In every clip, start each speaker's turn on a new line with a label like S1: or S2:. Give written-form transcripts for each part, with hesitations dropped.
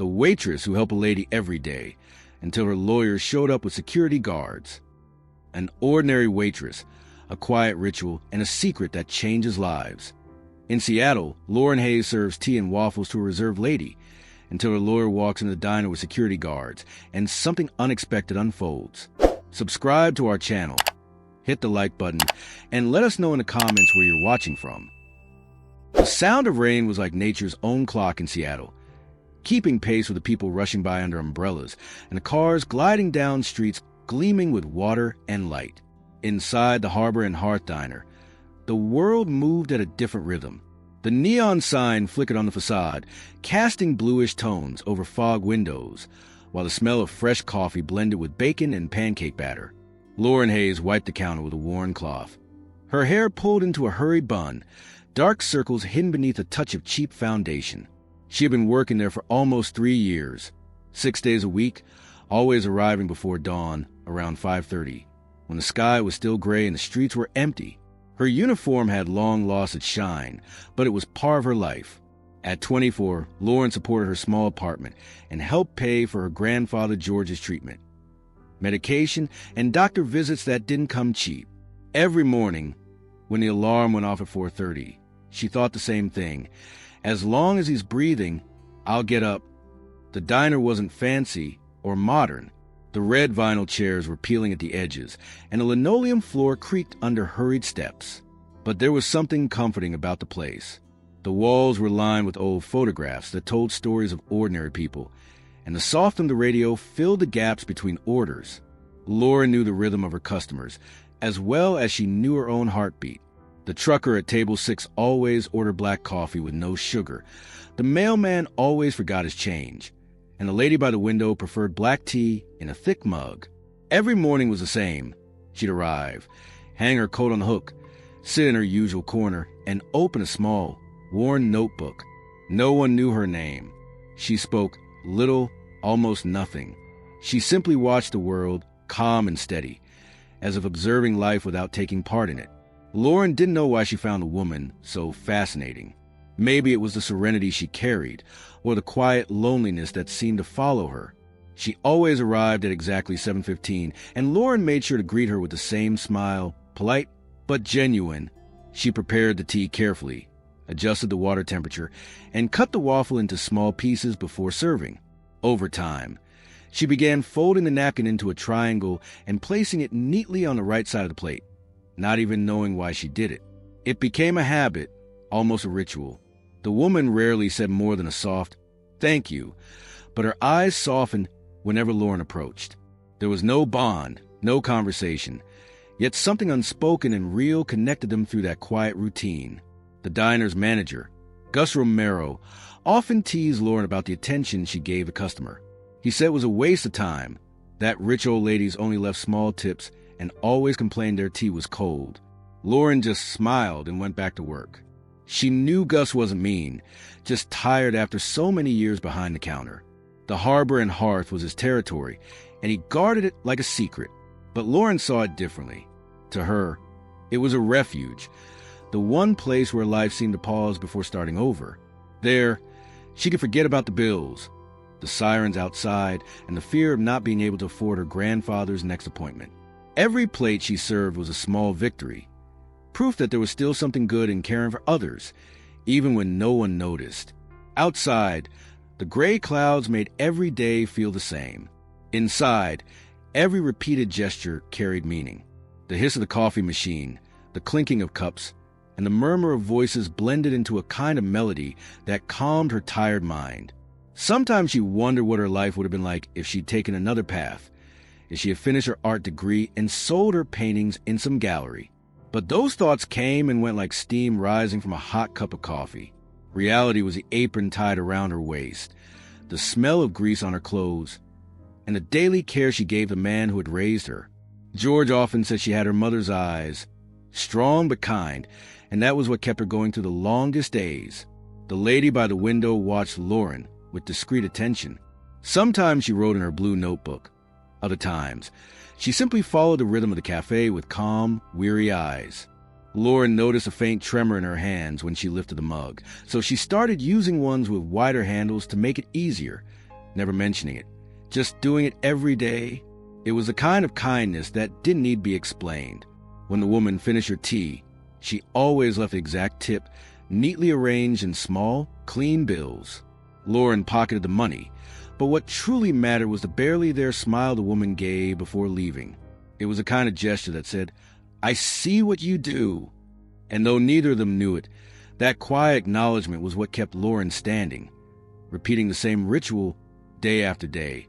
S1: the waitress who helped a lady every day, until her lawyer showed up with security guards. An ordinary waitress, a quiet ritual, and a secret that changes lives. In Seattle, Lauren Hayes serves tea and waffles to a reserved lady, until her lawyer walks into the diner with security guards, and something unexpected unfolds. Subscribe to our channel, hit the like button, and let us know in the comments where you're watching from. The sound of rain was like nature's own clock in Seattle, keeping pace with the people rushing by under umbrellas, and the cars gliding down streets gleaming with water and light. Inside the Harbor and Hearth Diner, the world moved at a different rhythm. The neon sign flickered on the facade, casting bluish tones over fog windows, while the smell of fresh coffee blended with bacon and pancake batter. Lauren Hayes wiped the counter with a worn cloth. Her hair pulled into a hurried bun, dark circles hidden beneath a touch of cheap foundation. She had been working there for almost 3 years, 6 days a week, always arriving before dawn, around 5:30, when the sky was still gray and the streets were empty. Her uniform had long lost its shine, but it was part of her life. At 24, Lauren supported her small apartment and helped pay for her grandfather George's treatment, medication, and doctor visits that didn't come cheap. Every morning, when the alarm went off at 4:30, she thought the same thing. As long as he's breathing, I'll get up. The diner wasn't fancy or modern. The red vinyl chairs were peeling at the edges, and the linoleum floor creaked under hurried steps. But there was something comforting about the place. The walls were lined with old photographs that told stories of ordinary people, and the soft on the radio filled the gaps between orders. Lauren knew the rhythm of her customers, as well as she knew her own heartbeat. The trucker at table 6 always ordered black coffee with no sugar. The mailman always forgot his change, and the lady by the window preferred black tea in a thick mug. Every morning was the same. She'd arrive, hang her coat on the hook, sit in her usual corner, and open a small, worn notebook. No one knew her name. She spoke little, almost nothing. She simply watched the world, calm and steady, as if observing life without taking part in it. Lauren didn't know why she found the woman so fascinating. Maybe it was the serenity she carried, or the quiet loneliness that seemed to follow her. She always arrived at exactly 7:15, and Lauren made sure to greet her with the same smile, polite but genuine. She prepared the tea carefully, adjusted the water temperature, and cut the waffle into small pieces before serving. Over time, she began folding the napkin into a triangle and placing it neatly on the right side of the plate, not even knowing why she did it. It became a habit, almost a ritual. The woman rarely said more than a soft, "Thank you," but her eyes softened whenever Lauren approached. There was no bond, no conversation, yet something unspoken and real connected them through that quiet routine. The diner's manager, Gus Romero, often teased Lauren about the attention she gave the customer. He said it was a waste of time. That rich old ladies only left small tips and always complained their tea was cold. Lauren just smiled and went back to work. She knew Gus wasn't mean, just tired after so many years behind the counter. The Harbor and Hearth was his territory, and he guarded it like a secret. But Lauren saw it differently. To her, it was a refuge, the one place where life seemed to pause before starting over. There, she could forget about the bills, the sirens outside, and the fear of not being able to afford her grandfather's next appointment. Every plate she served was a small victory, proof that there was still something good in caring for others, even when no one noticed. Outside, the gray clouds made every day feel the same. Inside, every repeated gesture carried meaning. The hiss of the coffee machine, the clinking of cups, and the murmur of voices blended into a kind of melody that calmed her tired mind. Sometimes she wondered what her life would have been like if she'd taken another path, if she had finished her art degree and sold her paintings in some gallery. But those thoughts came and went like steam rising from a hot cup of coffee. Reality was the apron tied around her waist, the smell of grease on her clothes, and the daily care she gave the man who had raised her. George often said she had her mother's eyes, strong but kind, and that was what kept her going through the longest days. The lady by the window watched Lauren with discreet attention. Sometimes she wrote in her blue notebook. Other times, she simply followed the rhythm of the cafe with calm, weary eyes. Lauren noticed a faint tremor in her hands when she lifted the mug, so she started using ones with wider handles to make it easier, never mentioning it, just doing it every day. It was the kind of kindness that didn't need to be explained. When the woman finished her tea, she always left the exact tip, neatly arranged in small, clean bills. Lauren pocketed the money, but what truly mattered was the barely there smile the woman gave before leaving. It was a kind of gesture that said, "I see what you do." And though neither of them knew it, that quiet acknowledgement was what kept Lauren standing, repeating the same ritual day after day,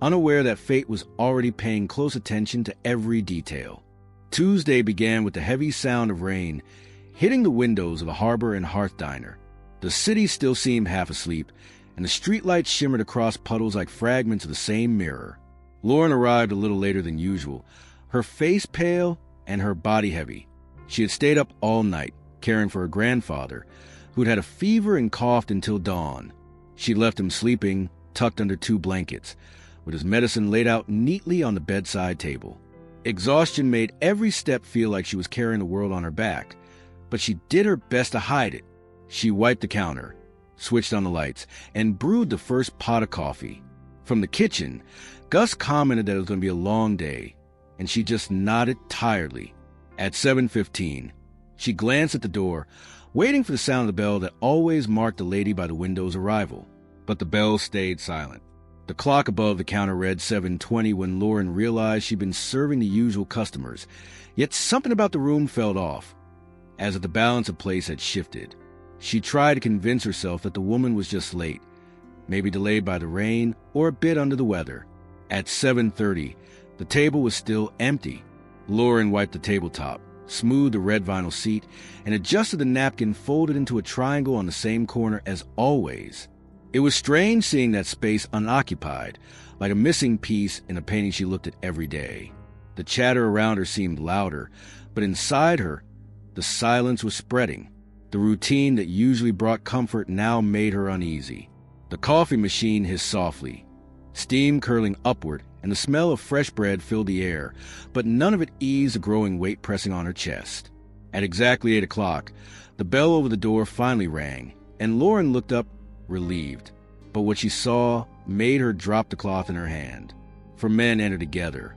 S1: unaware that fate was already paying close attention to every detail. Tuesday began with the heavy sound of rain hitting the windows of the Harbor and Hearth Diner. The city still seemed half asleep, and the streetlights shimmered across puddles like fragments of the same mirror. Lauren arrived a little later than usual, her face pale and her body heavy. She had stayed up all night, caring for her grandfather, who'd had a fever and coughed until dawn. She left him sleeping, tucked under 2 blankets, with his medicine laid out neatly on the bedside table. Exhaustion made every step feel like she was carrying the world on her back, but she did her best to hide it. She wiped the counter, switched on the lights, and brewed the first pot of coffee. From the kitchen, Gus commented that it was going to be a long day, and she just nodded tiredly. At 7:15, she glanced at the door, waiting for the sound of the bell that always marked the lady by the window's arrival. But the bell stayed silent. The clock above the counter read 7:20 when Lauren realized she'd been serving the usual customers, yet something about the room felt off, as if the balance of place had shifted. She tried to convince herself that the woman was just late, maybe delayed by the rain or a bit under the weather. At 7:30, the table was still empty. Lauren wiped the tabletop, smoothed the red vinyl seat, and adjusted the napkin folded into a triangle on the same corner as always. It was strange seeing that space unoccupied, like a missing piece in a painting she looked at every day. The chatter around her seemed louder, but inside her, the silence was spreading. The routine that usually brought comfort now made her uneasy. The coffee machine hissed softly, steam curling upward, and the smell of fresh bread filled the air, but none of it eased the growing weight pressing on her chest. At exactly 8 o'clock, the bell over the door finally rang, and Lauren looked up, relieved. But what she saw made her drop the cloth in her hand. 4 men entered together,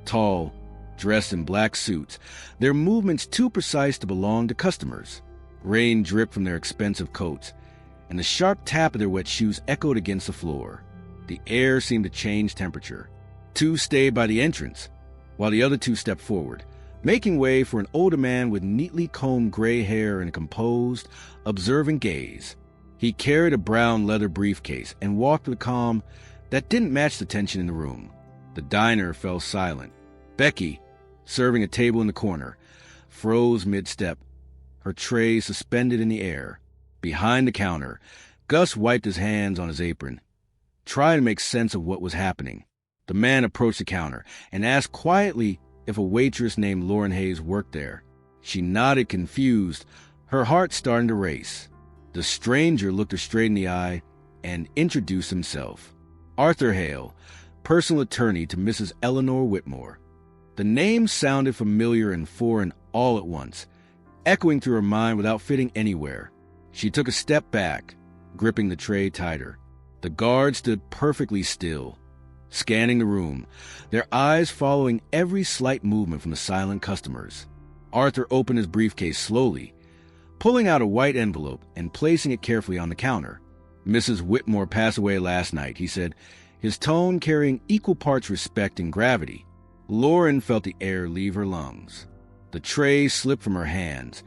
S1: tall, dressed in black suits, their movements too precise to belong to customers. Rain dripped from their expensive coats, and the sharp tap of their wet shoes echoed against the floor. The air seemed to change temperature. 2 stayed by the entrance, while the other 2 stepped forward, making way for an older man with neatly combed gray hair and a composed, observant gaze. He carried a brown leather briefcase and walked with a calm that didn't match the tension in the room. The diner fell silent. Becky, serving a table in the corner, froze mid-step, her tray suspended in the air. Behind the counter, Gus wiped his hands on his apron, trying to make sense of what was happening. The man approached the counter and asked quietly if a waitress named Lauren Hayes worked there. She nodded, confused, her heart starting to race. The stranger looked her straight in the eye and introduced himself. Arthur Hale, personal attorney to Mrs. Eleanor Whitmore. The name sounded familiar and foreign all at once, echoing through her mind without fitting anywhere. She took a step back, gripping the tray tighter. The guard stood perfectly still, scanning the room, their eyes following every slight movement from the silent customers. Arthur opened his briefcase slowly, pulling out a white envelope and placing it carefully on the counter. "Mrs. Whitmore passed away last night," he said, his tone carrying equal parts respect and gravity. Lauren felt the air leave her lungs. The tray slipped from her hands,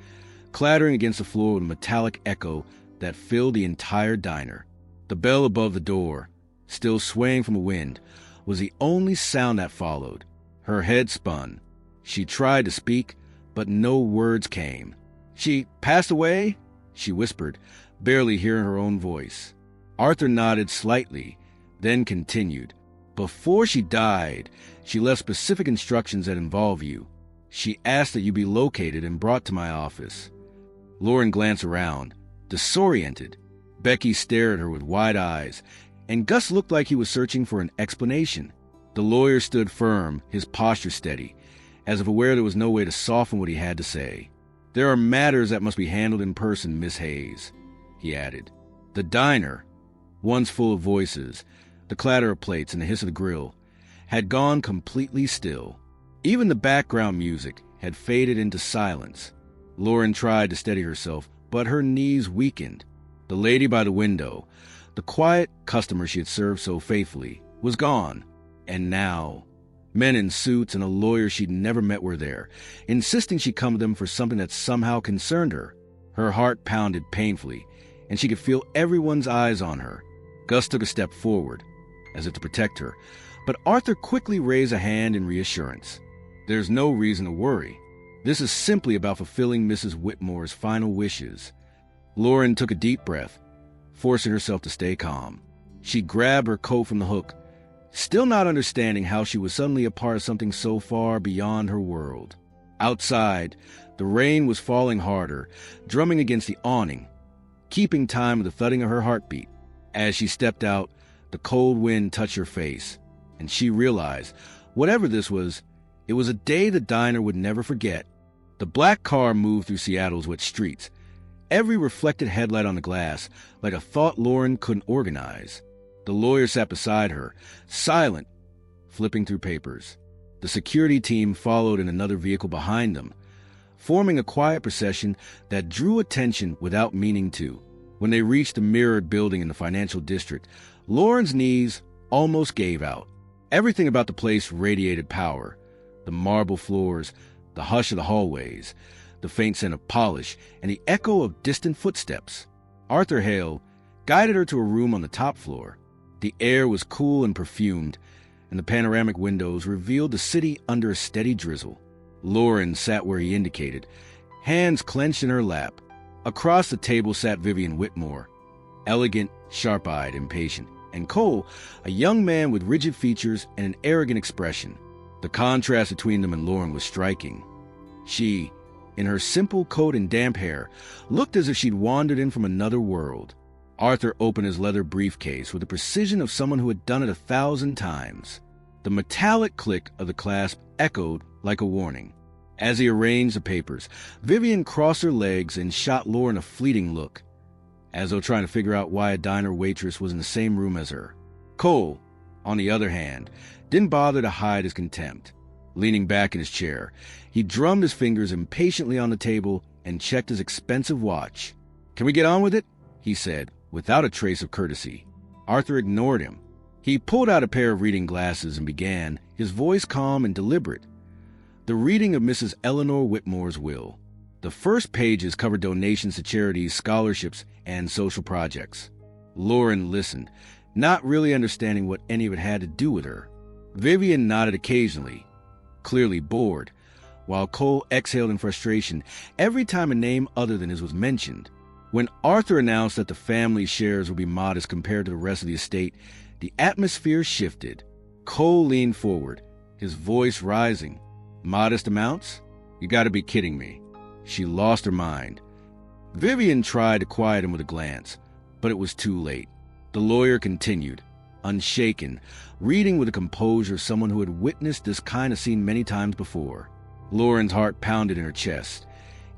S1: clattering against the floor with a metallic echo that filled the entire diner. The bell above the door, still swaying from the wind, was the only sound that followed. Her head spun. She tried to speak, but no words came. "She passed away?" she whispered, barely hearing her own voice. Arthur nodded slightly, then continued. "Before she died, she left specific instructions that involve you. She asked that you be located and brought to my office." Lauren glanced around, disoriented. Becky stared at her with wide eyes, and Gus looked like he was searching for an explanation. The lawyer stood firm, his posture steady, as if aware there was no way to soften what he had to say. "There are matters that must be handled in person, Miss Hayes," he added. The diner, once full of voices, The clatter of plates and the hiss of the grill had gone completely still. Even the background music had faded into silence. Lauren tried to steady herself, but her knees weakened. The lady by the window, the quiet customer she had served so faithfully, was gone. And now, men in suits and a lawyer she'd never met were there, insisting she come to them for something that somehow concerned her. Her heart pounded painfully, and she could feel everyone's eyes on her. Gus took a step forward, as if to protect her, but Arthur quickly raised a hand in reassurance. There's no reason to worry. This is simply about fulfilling Mrs. Whitmore's final wishes. Lauren took a deep breath, forcing herself to stay calm. She grabbed her coat from the hook, still not understanding how she was suddenly a part of something so far beyond her world. Outside, the rain was falling harder, drumming against the awning, keeping time with the thudding of her heartbeat. As she stepped out, the cold wind touched her face, and she realized, whatever this was, it was a day the diner would never forget. The black car moved through Seattle's wet streets, every reflected headlight on the glass like a thought Lauren couldn't organize. The lawyer sat beside her, silent, flipping through papers. The security team followed in another vehicle behind them, forming a quiet procession that drew attention without meaning to. When they reached the mirrored building in the financial district, Lauren's knees almost gave out. Everything about the place radiated power. The marble floors, the hush of the hallways, the faint scent of polish, and the echo of distant footsteps. Arthur Hale guided her to a room on the top floor. The air was cool and perfumed, and the panoramic windows revealed the city under a steady drizzle. Lauren sat where he indicated, hands clenched in her lap. Across the table sat Vivian Whitmore, elegant, sharp-eyed, impatient, and Cole, a young man with rigid features and an arrogant expression. The contrast between them and Lauren was striking. She, in her simple coat and damp hair, looked as if she'd wandered in from another world. Arthur opened his leather briefcase with the precision of someone who had done it 1,000 times. The metallic click of the clasp echoed like a warning. As he arranged the papers, Vivian crossed her legs and shot Lauren a fleeting look, as though trying to figure out why a diner waitress was in the same room as her. Cole, on the other hand, didn't bother to hide his contempt. Leaning back in his chair, he drummed his fingers impatiently on the table and checked his expensive watch. "Can we get on with it?" he said, without a trace of courtesy. Arthur ignored him. He pulled out a pair of reading glasses and began, his voice calm and deliberate. The reading of Mrs. Eleanor Whitmore's will. The first pages covered donations to charities, scholarships, and social projects. Lauren listened, not really understanding what any of it had to do with her. Vivian nodded occasionally, clearly bored, while Cole exhaled in frustration every time a name other than his was mentioned. When Arthur announced that the family's shares would be modest compared to the rest of the estate, the atmosphere shifted. Cole leaned forward, his voice rising. "Modest amounts? You gotta be kidding me." She lost her mind. Vivian tried to quiet him with a glance, but it was too late. The lawyer continued, unshaken, reading with the composure of someone who had witnessed this kind of scene many times before. Lauren's heart pounded in her chest,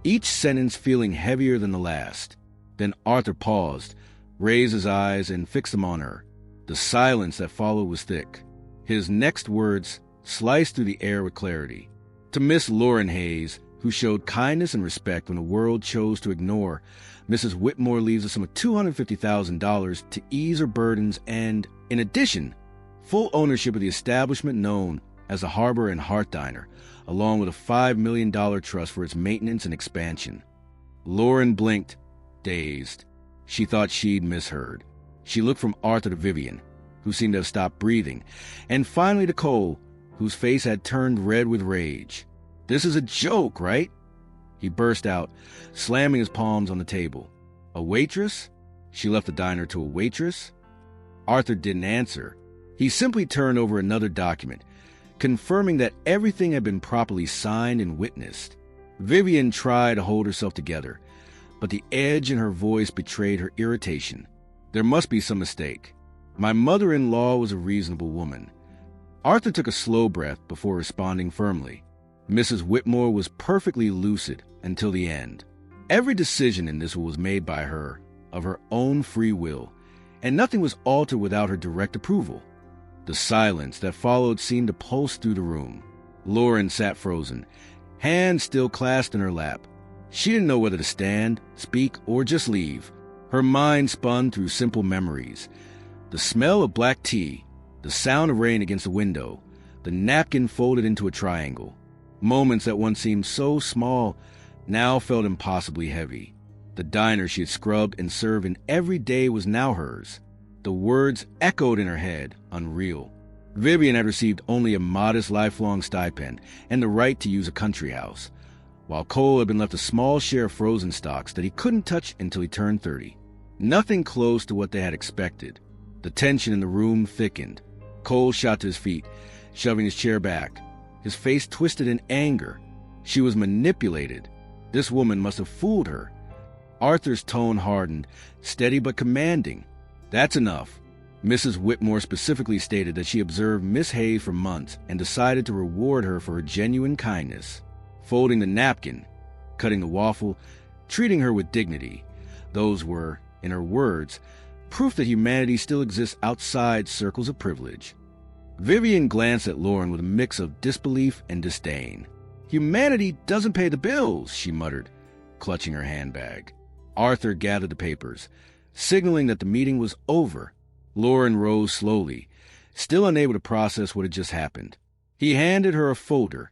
S1: each sentence feeling heavier than the last. Then Arthur paused, raised his eyes, and fixed them on her. The silence that followed was thick. His next words sliced through the air with clarity. To Miss Lauren Hayes, who showed kindness and respect when the world chose to ignore, Mrs. Whitmore leaves a sum of $250,000 to ease her burdens and, in addition, full ownership of the establishment known as the Harbor and Hearth Diner, along with a $5 million trust for its maintenance and expansion. Lauren blinked, dazed. She thought she'd misheard. She looked from Arthur to Vivian, who seemed to have stopped breathing, and finally to Cole, whose face had turned red with rage. "This is a joke, right?" he burst out, slamming his palms on the table. "A waitress? She left the diner to a waitress?" Arthur didn't answer. He simply turned over another document, confirming that everything had been properly signed and witnessed. Vivian tried to hold herself together, but the edge in her voice betrayed her irritation. There must be some mistake. My mother-in-law was a reasonable woman. Arthur took a slow breath before responding firmly. Mrs. Whitmore was perfectly lucid until the end. Every decision in this will was made by her, of her own free will, and nothing was altered without her direct approval. The silence that followed seemed to pulse through the room. Lauren sat frozen, hands still clasped in her lap. She didn't know whether to stand, speak, or just leave. Her mind spun through simple memories. The smell of black tea, the sound of rain against the window, the napkin folded into a triangle. Moments that once seemed so small now felt impossibly heavy. The diner she had scrubbed and served in every day was now hers. The words echoed in her head, unreal. Vivian had received only a modest lifelong stipend and the right to use a country house, while Cole had been left a small share of frozen stocks that he couldn't touch until he turned 30. Nothing close to what they had expected. The tension in the room thickened. Cole shot to his feet, shoving his chair back, his face twisted in anger. She was manipulated. This woman must have fooled her. Arthur's tone hardened, steady but commanding. "That's enough." Mrs. Whitmore specifically stated that she observed Miss Hay for months and decided to reward her for her genuine kindness. Folding the napkin, cutting the waffle, treating her with dignity. Those were, in her words, proof that humanity still exists outside circles of privilege. Vivian glanced at Lauren with a mix of disbelief and disdain. "Humanity doesn't pay the bills," she muttered, clutching her handbag. Arthur gathered the papers, signaling that the meeting was over. Lauren rose slowly, still unable to process what had just happened. He handed her a folder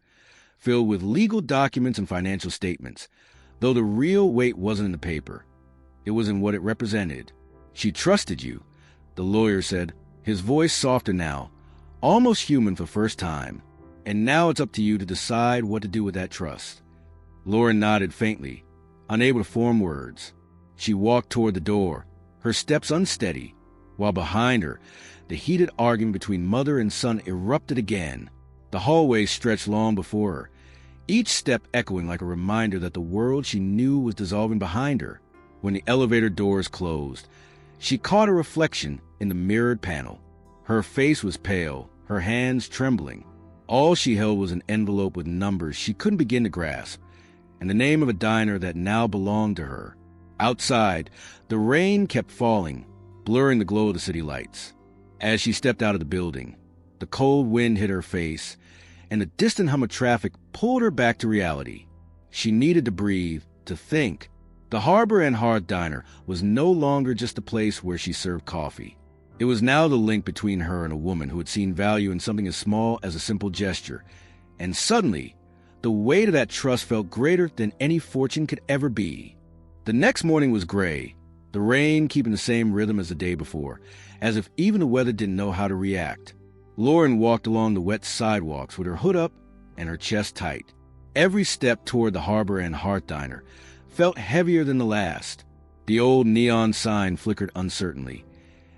S1: filled with legal documents and financial statements, though the real weight wasn't in the paper. It was in what it represented. "She trusted you," the lawyer said, his voice softer now, almost human for the first time. "And now it's up to you to decide what to do with that trust." Lauren nodded faintly, unable to form words. She walked toward the door, her steps unsteady, while behind her, the heated argument between mother and son erupted again. The hallway stretched long before her, each step echoing like a reminder that the world she knew was dissolving behind her. When the elevator doors closed, she caught a reflection in the mirrored panel. Her face was pale, her hands trembling. All she held was an envelope with numbers she couldn't begin to grasp, and the name of a diner that now belonged to her. Outside, the rain kept falling, blurring the glow of the city lights. As she stepped out of the building, the cold wind hit her face, and the distant hum of traffic pulled her back to reality. She needed to breathe, to think. The Harbor and Hearth Diner was no longer just a place where she served coffee. It was now the link between her and a woman who had seen value in something as small as a simple gesture. And suddenly, the weight of that trust felt greater than any fortune could ever be. The next morning was gray, the rain keeping the same rhythm as the day before, as if even the weather didn't know how to react. Lauren walked along the wet sidewalks with her hood up and her chest tight. Every step toward the Harbor and Hearth Diner felt heavier than the last. The old neon sign flickered uncertainly,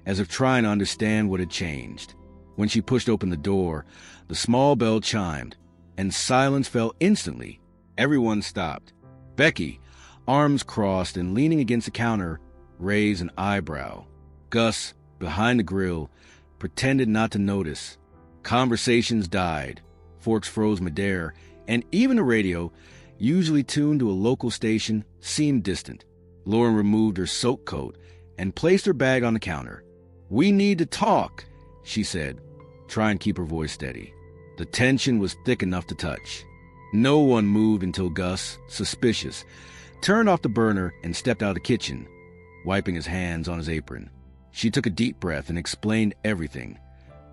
S1: as if trying to understand what had changed. When she pushed open the door, the small bell chimed, and silence fell instantly. Everyone stopped. Becky, arms crossed and leaning against the counter, raised an eyebrow. Gus, behind the grill, pretended not to notice. Conversations died. Forks froze midair, and even the radio, usually tuned to a local station, seemed distant. Lauren removed her soak coat and placed her bag on the counter. "We need to talk," she said, trying to keep her voice steady. The tension was thick enough to touch. No one moved until Gus, suspicious, turned off the burner and stepped out of the kitchen, wiping his hands on his apron. She took a deep breath and explained everything,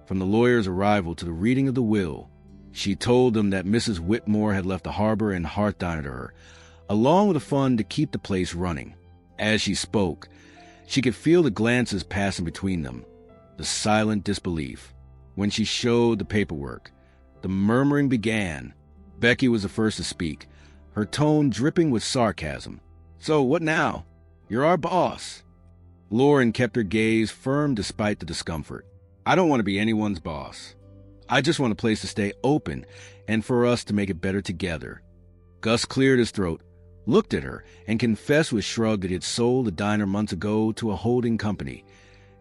S1: from the lawyer's arrival to the reading of the will. She told them that Mrs. Whitmore had left the Harbor and Hearth Diner to her, along with a fund to keep the place running. As she spoke, she could feel the glances passing between them, the silent disbelief. When she showed the paperwork, the murmuring began. Becky was the first to speak, her tone dripping with sarcasm. "So what now? You're our boss." Lauren kept her gaze firm despite the discomfort. "I don't want to be anyone's boss. I just want a place to stay open and for us to make it better together." Gus cleared his throat, looked at her, and confessed with a shrug that he had sold the diner months ago to a holding company,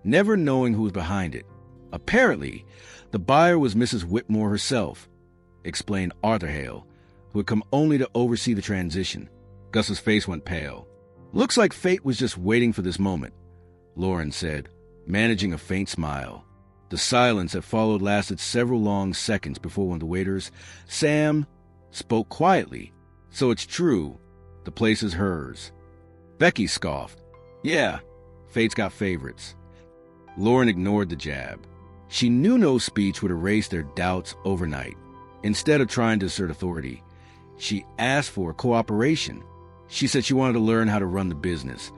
S1: never knowing who was behind it. Apparently, the buyer was Mrs. Whitmore herself, explained Arthur Hale, who had come only to oversee the transition. Gus's face went pale. "Looks like fate was just waiting for this moment," Lauren said, managing a faint smile. The silence that followed lasted several long seconds before one of the waiters, Sam, spoke quietly. "So it's true. The place is hers." Becky scoffed. "Yeah, fate's got favorites." Lauren ignored the jab. She knew no speech would erase their doubts overnight. Instead of trying to assert authority, she asked for cooperation. She said she wanted to learn how to run the business,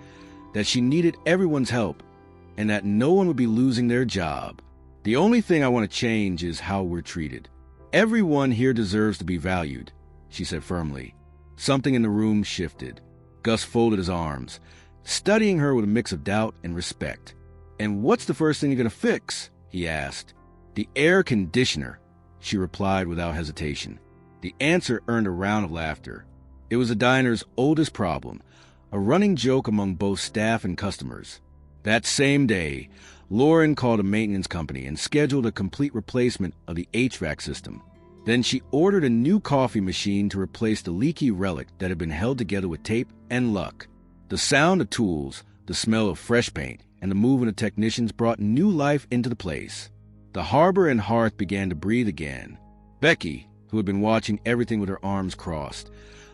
S1: that she needed everyone's help, and that no one would be losing their job. "The only thing I want to change is how we're treated. Everyone here deserves to be valued," she said firmly. Something in the room shifted. Gus folded his arms, studying her with a mix of doubt and respect. "And what's the first thing you're going to fix?" he asked. "The air conditioner," she replied without hesitation. The answer earned a round of laughter. It was the diner's oldest problem, a running joke among both staff and customers. That same day, Lauren called a maintenance company and scheduled a complete replacement of the HVAC system. Then she ordered a new coffee machine to replace the leaky relic that had been held together with tape and luck. The sound of tools, the smell of fresh paint, and the movement of technicians brought new life into the place. The harbor and hearth began to breathe again. Becky, who had been watching everything with her arms crossed,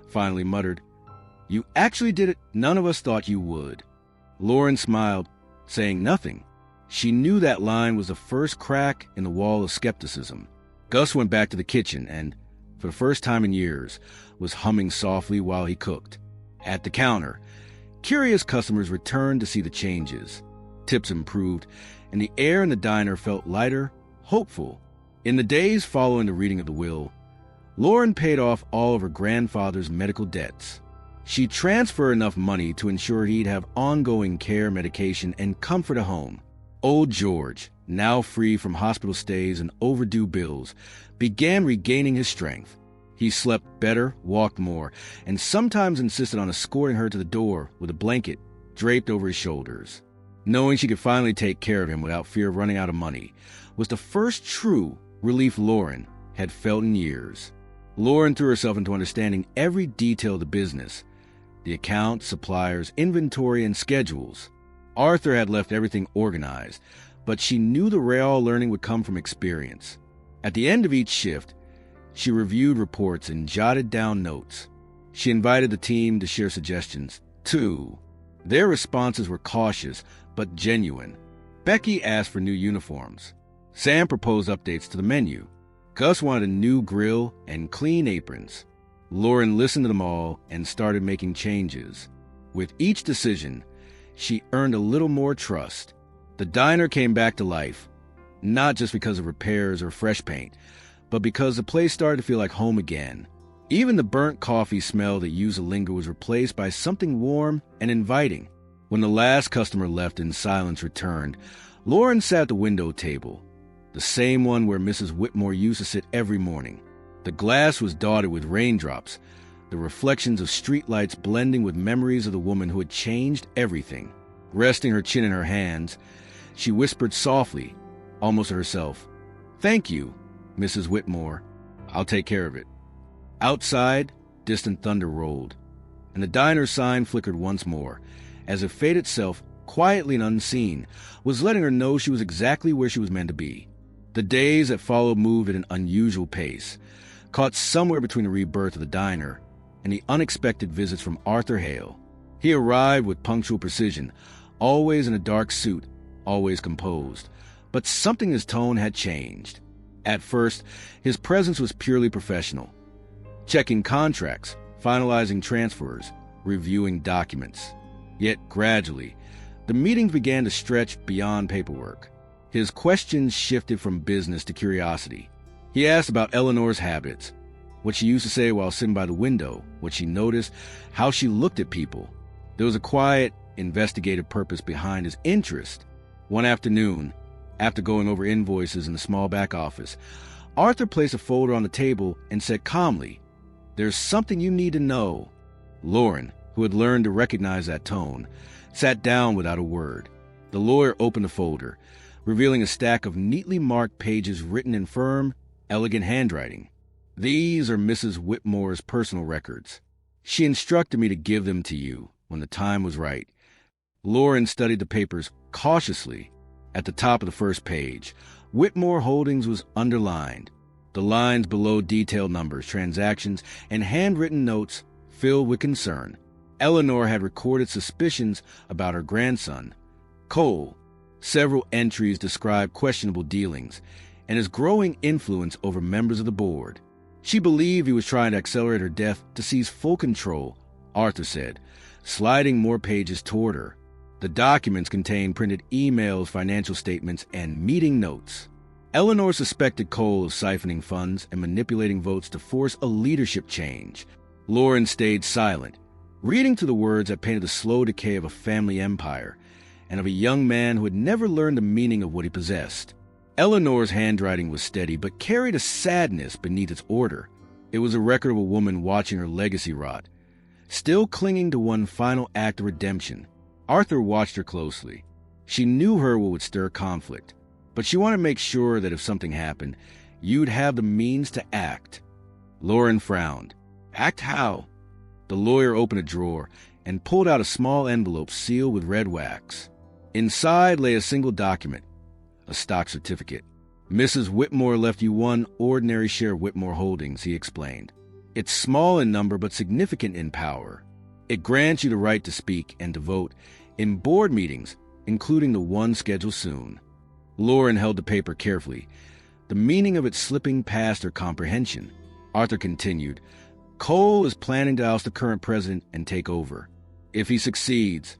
S1: finally muttered, "You actually did it. None of us thought you would." Lauren smiled, saying nothing. She knew that line was the first crack in the wall of skepticism. Gus went back to the kitchen and, for the first time in years, was humming softly while he cooked. At the counter, curious customers returned to see the changes. Tips improved, and the air in the diner felt lighter, hopeful. In the days following the reading of the will, Lauren paid off all of her grandfather's medical debts. She transferred enough money to ensure he'd have ongoing care, medication, and comfort at home. Old George, now free from hospital stays and overdue bills, began regaining his strength. He slept better, walked more, and sometimes insisted on escorting her to the door with a blanket draped over his shoulders. Knowing she could finally take care of him without fear of running out of money was the first true relief Lauren had felt in years. Lauren threw herself into understanding every detail of the business, the accounts, suppliers, inventory, and schedules. Arthur had left everything organized, but she knew the real learning would come from experience. At the end of each shift, she reviewed reports and jotted down notes. She invited the team to share suggestions, too. Their responses were cautious, but genuine. Becky asked for new uniforms. Sam proposed updates to the menu. Gus wanted a new grill and clean aprons. Lauren listened to them all and started making changes. With each decision, she earned a little more trust. The diner came back to life, not just because of repairs or fresh paint, but because the place started to feel like home again. Even the burnt coffee smell that used to linger was replaced by something warm and inviting. When the last customer left and silence returned, Lauren sat at the window table, the same one where Mrs. Whitmore used to sit every morning. The glass was dotted with raindrops, the reflections of streetlights blending with memories of the woman who had changed everything. Resting her chin in her hands, she whispered softly, almost to herself, "Thank you, Mrs. Whitmore. I'll take care of it." Outside, distant thunder rolled, and the diner sign flickered once more, as if fate itself, quietly and unseen, was letting her know she was exactly where she was meant to be. The days that followed moved at an unusual pace, caught somewhere between the rebirth of the diner and the unexpected visits from Arthur Hale. He arrived with punctual precision, always in a dark suit, always composed. But something in his tone had changed. At first, his presence was purely professional, checking contracts, finalizing transfers, reviewing documents. Yet gradually, the meetings began to stretch beyond paperwork. His questions shifted from business to curiosity. He asked about Eleanor's habits, what she used to say while sitting by the window, what she noticed, how she looked at people. There was a quiet, investigative purpose behind his interest. One afternoon, after going over invoices in the small back office, Arthur placed a folder on the table and said calmly, "There's something you need to know." Lauren, who had learned to recognize that tone, sat down without a word. The lawyer opened the folder, revealing a stack of neatly marked pages written in firm, elegant handwriting. "These are Mrs. Whitmore's personal records. She instructed me to give them to you when the time was right." Lauren studied the papers cautiously. At the top of the first page, Whitmore Holdings was underlined. The lines below detailed numbers, transactions, and handwritten notes filled with concern. Eleanor had recorded suspicions about her grandson, Cole. Several entries described questionable dealings and his growing influence over members of the board. She believed he was trying to accelerate her death to seize full control, Arthur said, sliding more pages toward her. The documents contained printed emails, financial statements, and meeting notes. Eleanor suspected Cole of siphoning funds and manipulating votes to force a leadership change. Lauren stayed silent, reading through the words that painted the slow decay of a family empire and of a young man who had never learned the meaning of what he possessed. Eleanor's handwriting was steady, but carried a sadness beneath its order. It was a record of a woman watching her legacy rot, still clinging to one final act of redemption. Arthur watched her closely. She knew her would stir conflict, but she wanted to make sure that if something happened, you'd have the means to act. Lauren frowned. Act how? The lawyer opened a drawer and pulled out a small envelope sealed with red wax. Inside lay a single document, a stock certificate. Mrs. Whitmore left you one ordinary share of Whitmore Holdings, he explained. It's small in number but significant in power. It grants you the right to speak and to vote in board meetings, including the one scheduled soon. Lauren held the paper carefully, the meaning of it slipping past her comprehension. Arthur continued, Cole is planning to oust the current president and take over. If he succeeds,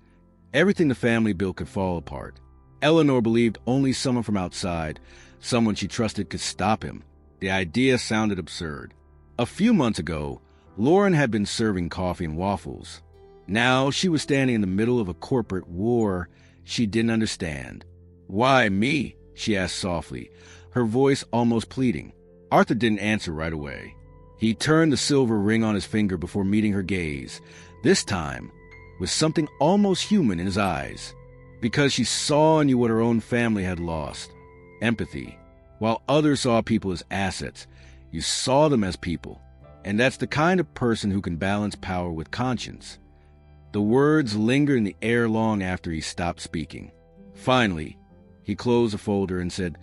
S1: everything the family built could fall apart. Eleanor believed only someone from outside, someone she trusted, could stop him. The idea sounded absurd. A few months ago, Lauren had been serving coffee and waffles. Now she was standing in the middle of a corporate war she didn't understand. Why me? She asked softly, her voice almost pleading. Arthur didn't answer right away. He turned the silver ring on his finger before meeting her gaze, this time with something almost human in his eyes. Because she saw in you what her own family had lost. Empathy. While others saw people as assets, you saw them as people. And that's the kind of person who can balance power with conscience. The words lingered in the air long after he stopped speaking. Finally, he closed the folder and said,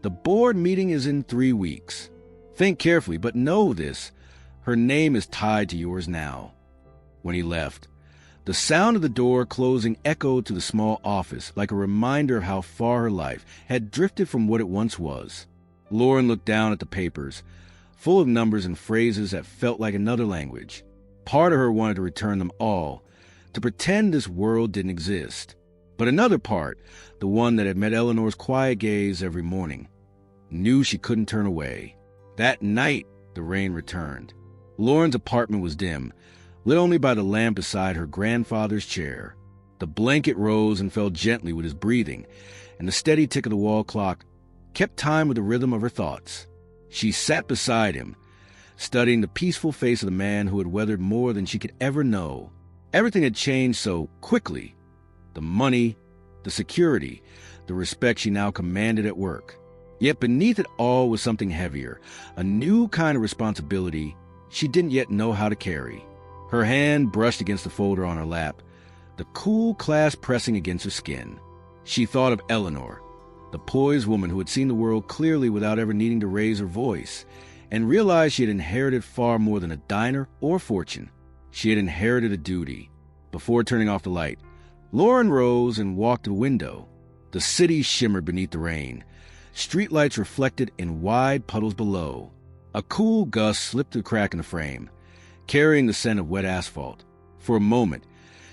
S1: The board meeting is in 3 weeks. Think carefully, but know this. Her name is tied to yours now. When he left, the sound of the door closing echoed to the small office like a reminder of how far her life had drifted from what it once was. Lauren looked down at the papers, full of numbers and phrases that felt like another language. Part of her wanted to return them all, to pretend this world didn't exist. But another part, the one that had met Eleanor's quiet gaze every morning, knew she couldn't turn away. That night, the rain returned. Lauren's apartment was dim, lit only by the lamp beside her grandfather's chair. The blanket rose and fell gently with his breathing, and the steady tick of the wall clock kept time with the rhythm of her thoughts. She sat beside him, studying the peaceful face of the man who had weathered more than she could ever know. Everything had changed so quickly. The money, the security, the respect she now commanded at work. Yet beneath it all was something heavier, a new kind of responsibility she didn't yet know how to carry. Her hand brushed against the folder on her lap, the cool clasp pressing against her skin. She thought of Eleanor, the poised woman who had seen the world clearly without ever needing to raise her voice, and realized she had inherited far more than a diner or fortune. She had inherited a duty. Before turning off the light, Lauren rose and walked to the window. The city shimmered beneath the rain, streetlights reflected in wide puddles below. A cool gust slipped through a crack in the frame, carrying the scent of wet asphalt. For a moment,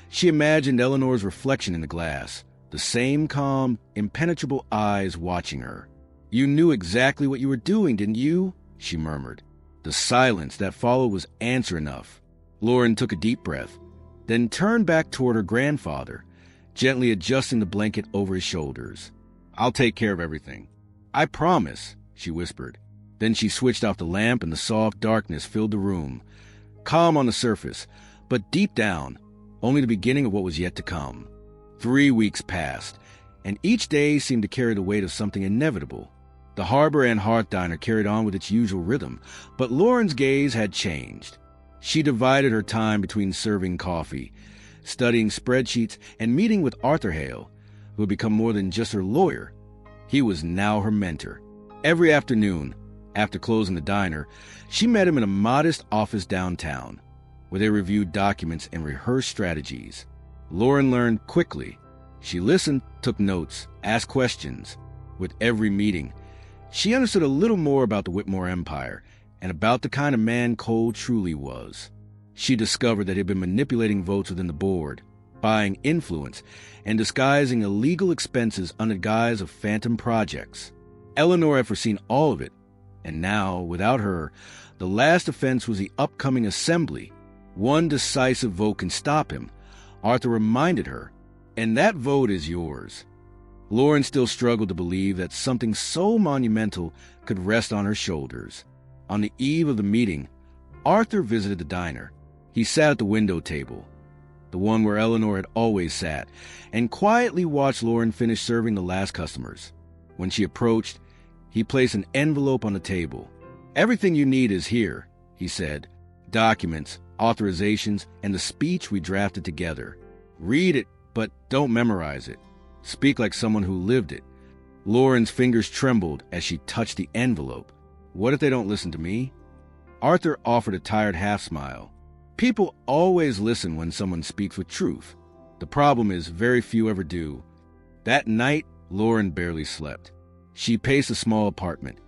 S1: she imagined Eleanor's reflection in the glass, the same calm, impenetrable eyes watching her. You knew exactly what you were doing, didn't you? She murmured. The silence that followed was answer enough. Lauren took a deep breath, then turned back toward her grandfather, gently adjusting the blanket over his shoulders. I'll take care of everything. I promise, she whispered. Then she switched off the lamp and the soft darkness filled the room, calm on the surface, but deep down, only the beginning of what was yet to come. 3 weeks passed, and each day seemed to carry the weight of something inevitable. The Harbor and Hearth Diner carried on with its usual rhythm, but Lauren's gaze had changed. She divided her time between serving coffee, studying spreadsheets, and meeting with Arthur Hale, who had become more than just her lawyer. He was now her mentor. Every afternoon, after closing the diner, she met him in a modest office downtown, where they reviewed documents and rehearsed strategies. Lauren learned quickly. She listened, took notes, asked questions. With every meeting, she understood a little more about the Whitmore empire and about the kind of man Cole truly was. She discovered that he had been manipulating votes within the board, buying influence, and disguising illegal expenses under the guise of phantom projects. Eleanor had foreseen all of it, and now, without her, the last offense was the upcoming assembly. One decisive vote can stop him, Arthur reminded her, and that vote is yours. Lauren still struggled to believe that something so monumental could rest on her shoulders. On the eve of the meeting, Arthur visited the diner. He sat at the window table, the one where Eleanor had always sat, and quietly watched Lauren finish serving the last customers. When she approached, he placed an envelope on the table. "Everything you need is here," he said. "Documents, authorizations, and the speech we drafted together. Read it, but don't memorize it. Speak like someone who lived it." Lauren's fingers trembled as she touched the envelope. What if they don't listen to me? Arthur offered a tired half-smile. People always listen when someone speaks with truth. The problem is very few ever do. That night, Lauren barely slept. She paced the small apartment,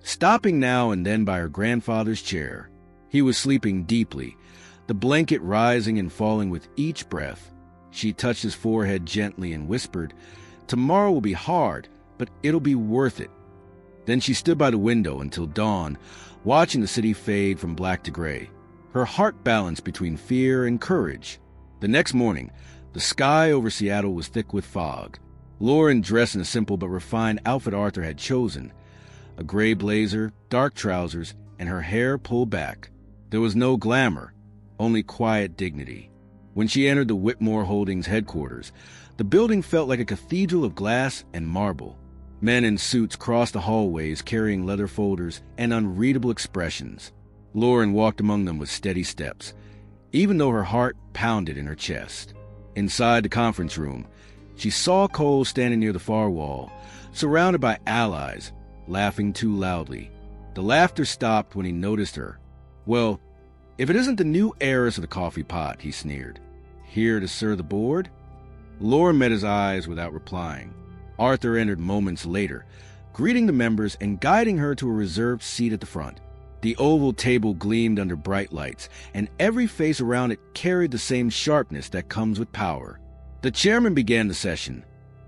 S1: stopping now and then by her grandfather's chair. He was sleeping deeply, the blanket rising and falling with each breath. She touched his forehead gently and whispered, "Tomorrow will be hard, but it'll be worth it." Then she stood by the window until dawn, watching the city fade from black to gray. Her heart balanced between fear and courage. The next morning, the sky over Seattle was thick with fog. Lauren dressed in a simple but refined outfit Arthur had chosen. A gray blazer, dark trousers, and her hair pulled back. There was no glamour, only quiet dignity. When she entered the Whitmore Holdings headquarters, the building felt like a cathedral of glass and marble. Men in suits crossed the hallways carrying leather folders and unreadable expressions. Lauren walked among them with steady steps, even though her heart pounded in her chest. Inside the conference room, she saw Cole standing near the far wall, surrounded by allies, laughing too loudly. The laughter stopped when he noticed her. "Well, if it isn't the new heiress of the coffee pot," he sneered. "Here to serve the board?" Lauren met his eyes without replying. Arthur entered moments later, greeting the members and guiding her to a reserved seat at the front. The oval table gleamed under bright lights, and every face around it carried the same sharpness that comes with power. The chairman began the session,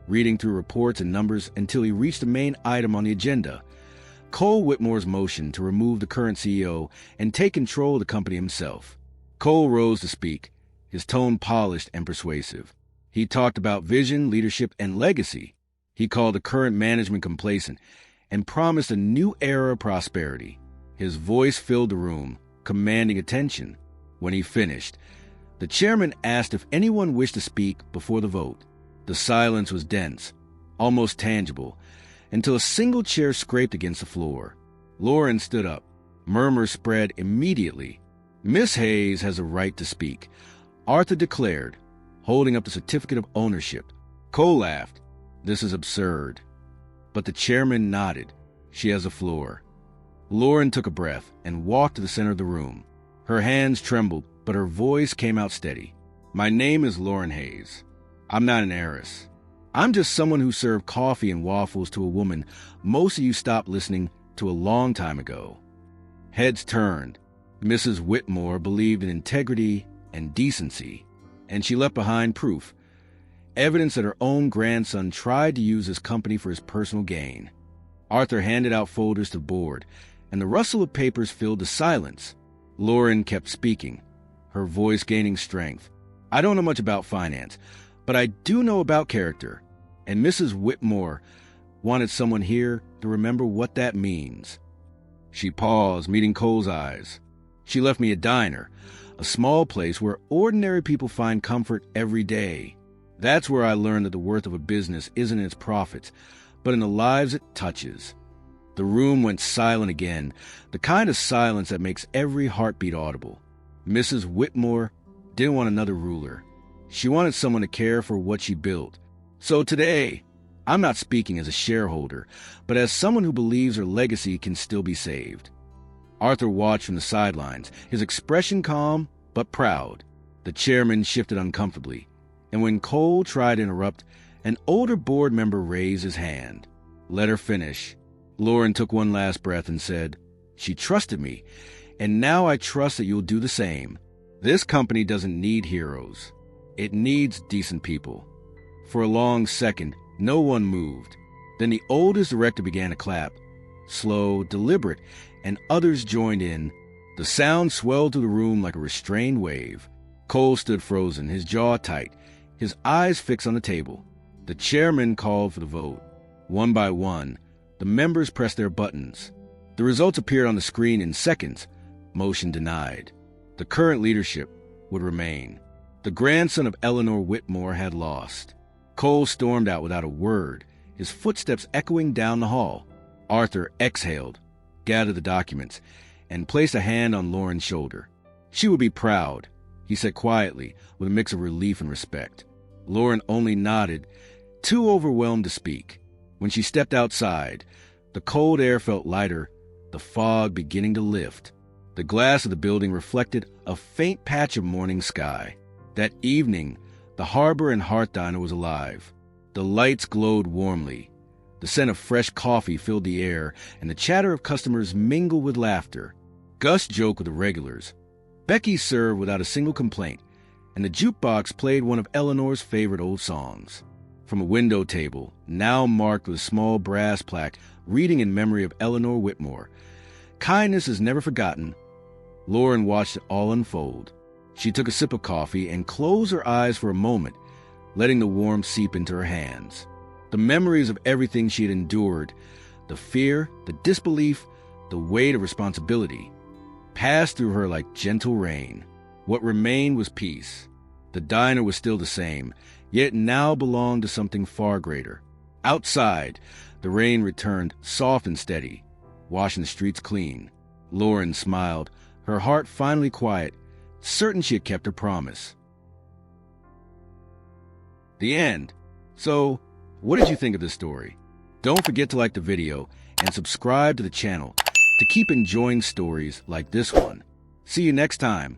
S1: reading through reports and numbers until he reached the main item on the agenda: Cole Whitmore's motion to remove the current CEO and take control of the company himself. Cole rose to speak, his tone polished and persuasive. He talked about vision, leadership, and legacy. He called the current management complacent and promised a new era of prosperity. His voice filled the room, commanding attention. When he finished, the chairman asked if anyone wished to speak before the vote. The silence was dense, almost tangible, until a single chair scraped against the floor. Lauren stood up. Murmurs spread immediately. "Miss Hayes has a right to speak," Arthur declared, holding up the certificate of ownership. Cole laughed. "This is absurd." But the chairman nodded. "She has the floor." Lauren took a breath and walked to the center of the room. Her hands trembled, but her voice came out steady. "My name is Lauren Hayes. I'm not an heiress. I'm just someone who served coffee and waffles to a woman most of you stopped listening to a long time ago." Heads turned. Mrs. Whitmore believed in integrity and decency, and she left behind proof, evidence that her own grandson tried to use his company for his personal gain. Arthur handed out folders to the board, and the rustle of papers filled the silence. Lauren kept speaking, her voice gaining strength. "I don't know much about finance, but I do know about character, and Mrs. Whitmore wanted someone here to remember what that means." She paused, meeting Cole's eyes. "She left me a diner, a small place where ordinary people find comfort every day. That's where I learned that the worth of a business isn't in its profits, but in the lives it touches." The room went silent again, the kind of silence that makes every heartbeat audible. Mrs. Whitmore didn't want another ruler. She wanted someone to care for what she built, So today, I'm not speaking as a shareholder, but as someone who believes her legacy can still be saved. Arthur watched from the sidelines, his expression calm but proud. The chairman shifted uncomfortably, and when Cole tried to interrupt, an older board member raised his hand. Let her finish. Lauren took one last breath and said, "She trusted me, and now I trust that you'll do the same. This company doesn't need heroes. It needs decent people." For a long second, no one moved. Then the oldest director began to clap. Slow, deliberate, and others joined in. The sound swelled through the room like a restrained wave. Cole stood frozen, his jaw tight, his eyes fixed on the table. The chairman called for the vote. One by one, the members pressed their buttons. The results appeared on the screen in seconds. Motion denied. The current leadership would remain. The grandson of Eleanor Whitmore had lost. Cole stormed out without a word, his footsteps echoing down the hall. Arthur exhaled, gathered the documents, and placed a hand on Lauren's shoulder. She would be proud, he said quietly, with a mix of relief and respect. Lauren only nodded, too overwhelmed to speak. When she stepped outside, the cold air felt lighter, the fog beginning to lift. The glass of the building reflected a faint patch of morning sky. That evening, the harbor and Hearth Diner was alive. The lights glowed warmly. The scent of fresh coffee filled the air, and the chatter of customers mingled with laughter. Gus joked with the regulars. Becky served without a single complaint, and the jukebox played one of Eleanor's favorite old songs. From a window table, now marked with a small brass plaque reading in memory of Eleanor Whitmore, "Kindness is never forgotten," Lauren watched it all unfold. She took a sip of coffee and closed her eyes for a moment, letting the warmth seep into her hands. The memories of everything she had endured, the fear, the disbelief, the weight of responsibility, passed through her like gentle rain. What remained was peace. The diner was still the same, yet it now belonged to something far greater. Outside, the rain returned soft and steady, washing the streets clean. Lauren smiled, her heart finally quiet, certain she had kept her promise. The end. So, what did you think of this story? Don't forget to like the video and subscribe to the channel to keep enjoying stories like this one. See you next time.